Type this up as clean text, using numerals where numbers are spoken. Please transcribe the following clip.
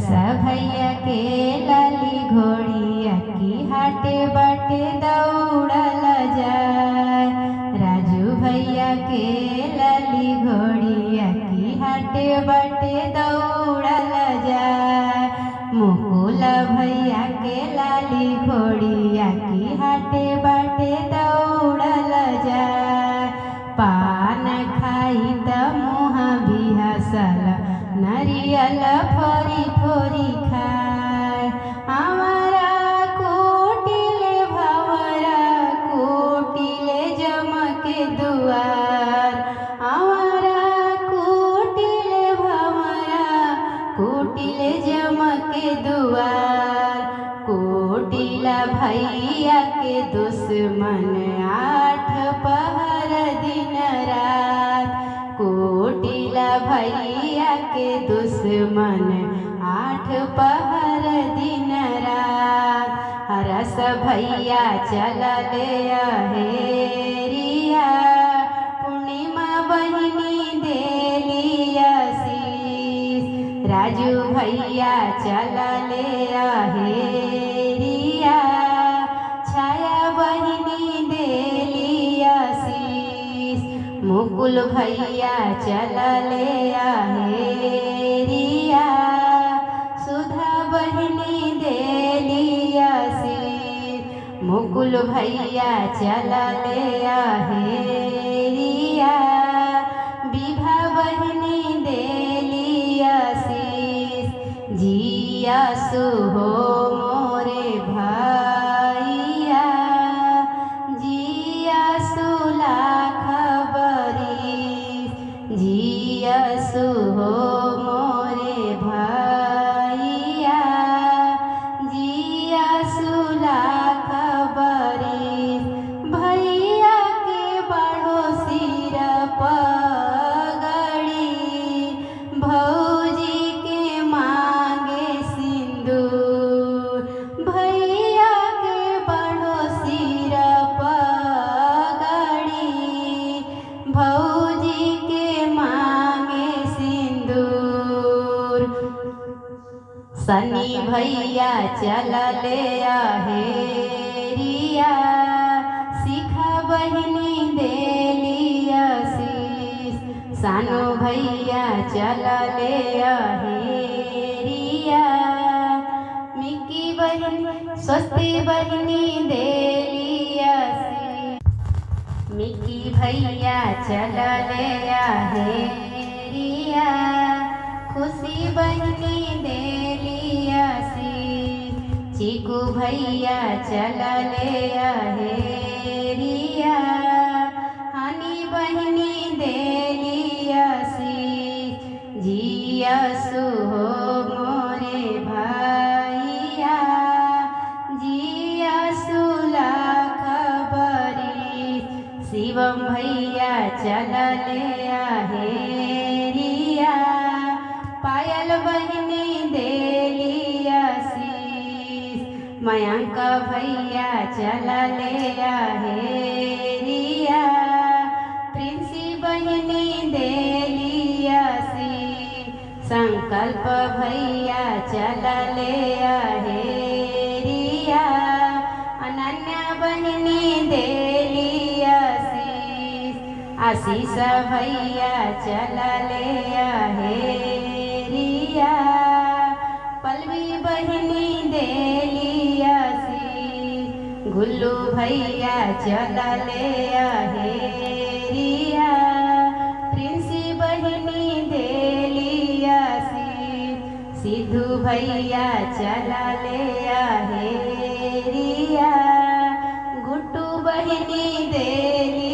भैया के लाली घोड़िया की हाटे बाटे दौड़ल जाए। राजू भैया के लाली घोड़िया की हाटे बाटे दौड़ल जाए। मुकुल भैया के लाली घोड़िया की हाटे बाटे दौड़ल जाए। पान खाई त मुँह भी हसल नरियल फोरी फोरी खाए। हमारा कोटिले भवरा कोटिले जमके दुआर। हमारा कोटिले भवरा कोटिले जमके दुआर। कोटिला भैया के दुश्मन आठ पहर दिन रात। कोटिला भैया के दुश्मन आठ पहर दिन रात। हरस भैया चलले अहेरिया पूर्णिमा बहिनी देली आशीष। राजू भैया चलले अहेरिया छाया बहिनी देली आशीष। मुकुल भैया चलले अहेरिया सुधा बहिनी देली आशीष। मुकुल भैया चलले अहेरिया विभा बहिनी देली आशीष। जिया सुहो मोरे भैया जिया सुलाख बरिस। जिया सुहो मोरे भैया जिया सुलाख बरिस। भैया के बढ़ो सिर पगड़ी भौजी के मांगे सिंदूर। भैया के बढ़ो सिर पगड़ी भौजी के मांगे सिंदूर। सनी भैया चलले अहेरिया शिखा बहिनी देली आशीष। सानो भैया चलले अहेरिया मिक्की बहिनी स्वस्ति बहिनी देली आशीष। मिक्की भैया चलले अहेरिया खुशी बहिनी देली आशीष। चीकू भैया चलले अहेरिया हनी बहिनी देली आशीष। जिया सुहो मोरे भैया जिया सुलाख बरिस। शिवम भैया चलले अहेरिया पायल बहिनी देली आशीष। मयंक भैया चलले अहेरिया प्रिंसी बहिनी देली आशीष। संकल्प भैया चलले अहेरिया अनन्या बहिनी देली आशीष। आशीष भैया चलले अहेरिया पल्लवी बहिनी देली आशीष। गुल्लू भैया चलले अहेरिया प्रिंसी बहिनी देली आशीष। सिद्धू भैया चलले अहेरिया गुड्डू बहिनी देली